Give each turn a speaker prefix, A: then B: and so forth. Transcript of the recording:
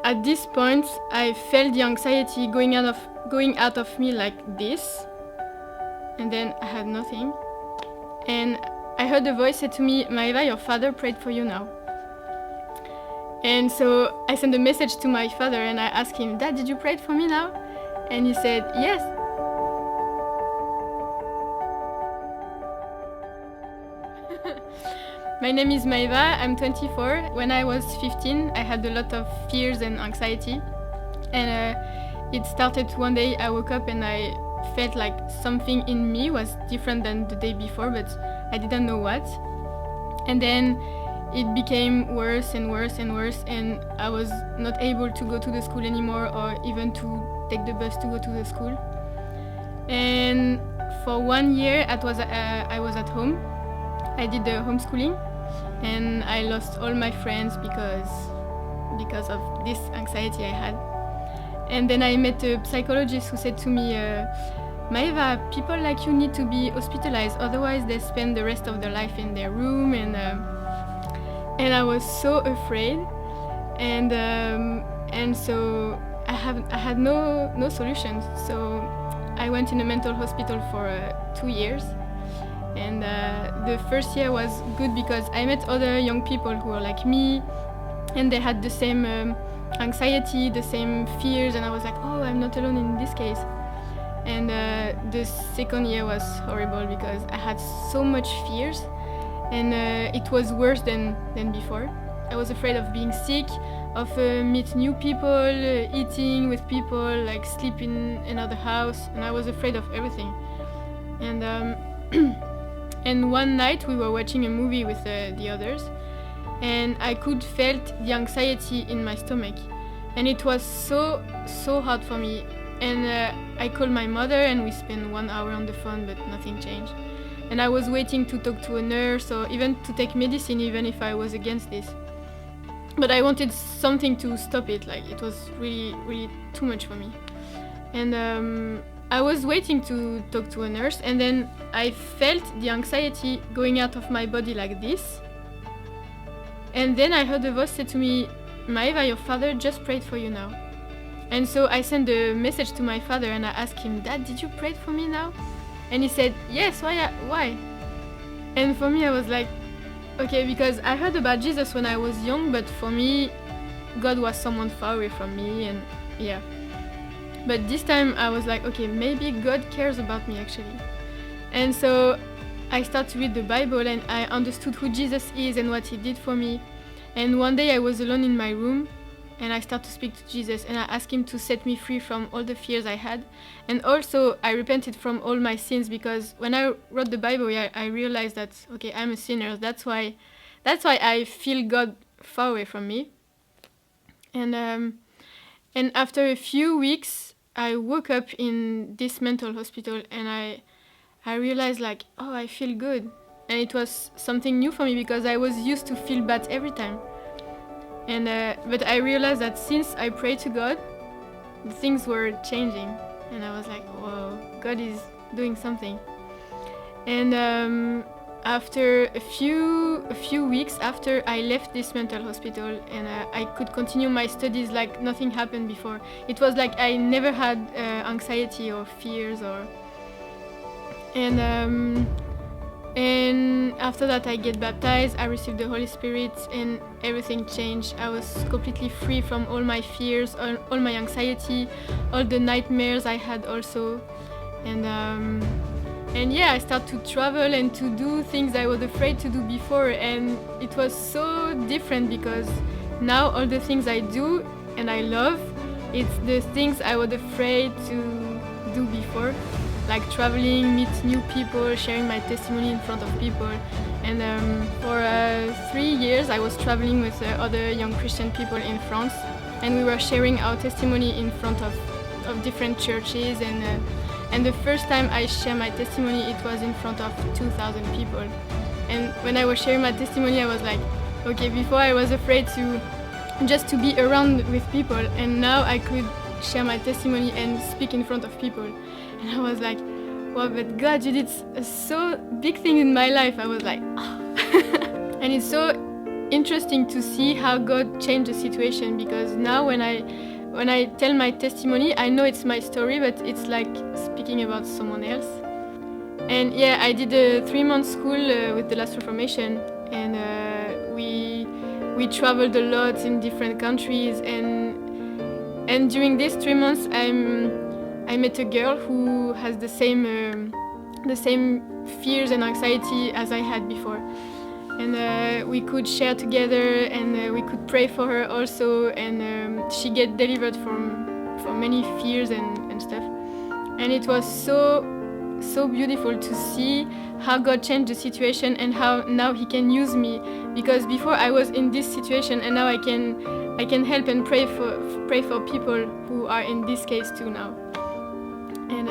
A: at this point, I felt the anxiety going out of me like this, and then I had nothing. And I heard a voice say to me, "Maeva, your father prayed for you now." And so I sent a message to my father and I asked him, "Dad, did you pray for me now?" And he said, "Yes." My name is Maeva, I'm 24. When I was 15, I had a lot of fears and anxiety. And it started one day I woke up and I felt like something in me was different than the day before, but I didn't know what. And then it became worse and worse and worse, and I was not able to go to the school anymore or even to take the bus to go to the school. And for 1 year I was at home. I did the homeschooling and I lost all my friends because of this anxiety I had. And then I met a psychologist who said to me, "Maeva, people like you need to be hospitalized, otherwise they spend the rest of their life in their room." And I was so afraid, and so I had no solutions. So I went in a mental hospital for 2 years. And the first year was good because I met other young people who were like me, and they had the same anxiety, the same fears, and I was like, oh, I'm not alone in this case. And the second year was horrible because I had so much fears, and it was worse than before. I was afraid of being sick, of meet new people, eating with people, like sleep in another house, and I was afraid of everything. And and one night we were watching a movie with the others, and I could felt the anxiety in my stomach, and it was so hard for me. And I called my mother and we spent 1 hour on the phone, but nothing changed. And I was waiting to talk to a nurse or even to take medicine, even if I was against this. But I wanted something to stop it, like it was really, really too much for me. And I was waiting to talk to a nurse, and then I felt the anxiety going out of my body like this. And then I heard a voice say to me, "Maeva, your father just prayed for you now." And so I sent a message to my father and I asked him, "Dad, did you pray for me now?" And he said, "Yes, why?" And for me I was like, okay, because I heard about Jesus when I was young, but for me, God was someone far away from me, and yeah. But this time I was like, okay, maybe God cares about me actually. And so I started to read the Bible and I understood who Jesus is and what he did for me. And one day I was alone in my room and I started to speak to Jesus and I asked him to set me free from all the fears I had. And also I repented from all my sins, because when I wrote the Bible, I realized that, okay, I'm a sinner. That's why I feel God far away from me. And after a few weeks, I woke up in this mental hospital and I realized like, oh, I feel good. And it was something new for me because I was used to feel bad every time. And but I realized that since I prayed to God, things were changing. And I was like, whoa, God is doing something. And after a few weeks after I left this mental hospital, and I could continue my studies like nothing happened before. It was like I never had anxiety or fears and after that I get baptized, I received the Holy Spirit, and everything changed. I was completely free from all my fears, all my anxiety, all the nightmares I had also. And yeah, I started to travel and to do things I was afraid to do before, and it was so different because now all the things I do and I love, it's the things I was afraid to do before, like traveling, meet new people, sharing my testimony in front of people. And for 3 years I was traveling with other young Christian people in France, and we were sharing our testimony in front of different churches. And the first time I shared my testimony, it was in front of 2,000 people. And when I was sharing my testimony, I was like, okay, before I was afraid to just to be around with people, and now I could share my testimony and speak in front of people. And I was like, wow, but God, you did a so big thing in my life. I was like, oh. And it's so interesting to see how God changed the situation, because now when I tell my testimony, I know it's my story, but it's like speaking about someone else. And yeah, I did a 3-month school with the Last Reformation, and we traveled a lot in different countries, and during these 3 months I met a girl who has the same fears and anxiety as I had before. And we could share together, and we could pray for her also, and she get delivered from many fears and stuff. And it was so beautiful to see how God changed the situation and how now He can use me, because before I was in this situation, and now I can help and pray for people who are in this case too now. And